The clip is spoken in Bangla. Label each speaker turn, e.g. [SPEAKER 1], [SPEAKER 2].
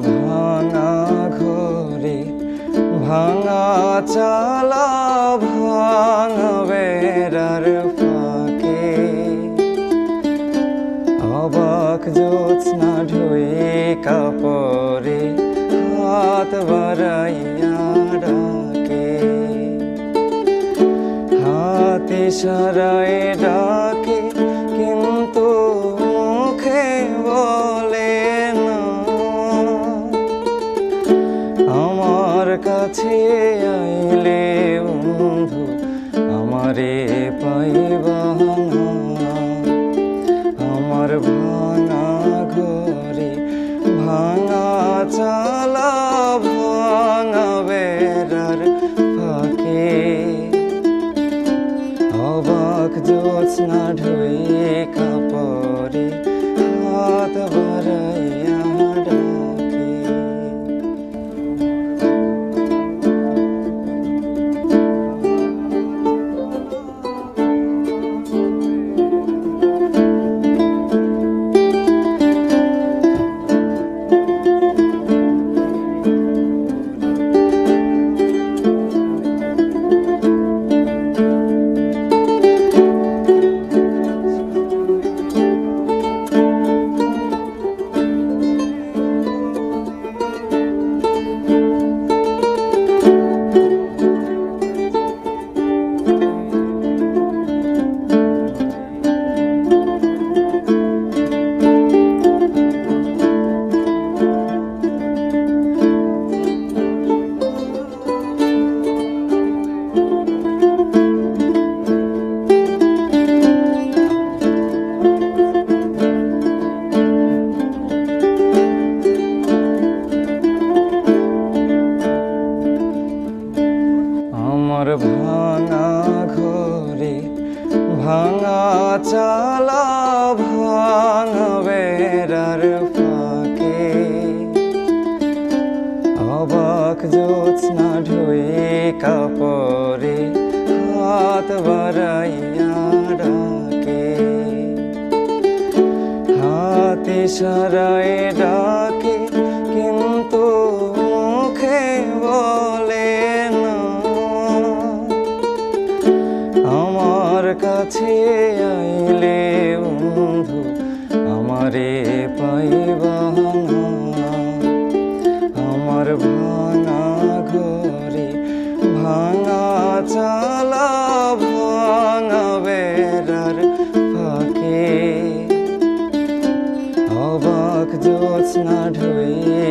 [SPEAKER 1] ভাঙা ঘরে ভাঙা চালা ভাঙা বেড়ার ফাঁকে অবাক জ্যোৎস্না ঢুয়ে কাপড়ে হাত বাড়াইয়া ডাকে, হাত ইশারায় ডাকে কিন্তু মুখে বলে না। আমার কাছে আইলে বন্ধু আমারে পাইবা না। আমার ভাঙা ঘরে ভাঙা চালা ভাঙা বেড়ার ফাঁকে অবাক জ্যোৎস্না ঢুয়ে কাপড়ে হাত বাড়াইয়া ডাকে। আমার ভাঙা ঘরে ভাঙা চালা ভাঙা বেড়ার ফাঁকে অবাক জ্যোৎস্না ঢুয়ে কাপড়ে হাত বাড়াইয়া ডাকে, হাত ইশারায় ডাকে কিন্তু মুখে বলে না। আমার কাছে আইলে বন্ধু আমারে পাইবা না। আমার ভাঙা ঘরে ভাঙা চালা ভাঙা বেড়ার ফাঁকে অবাক জ্যোৎস্না ঢুয়ে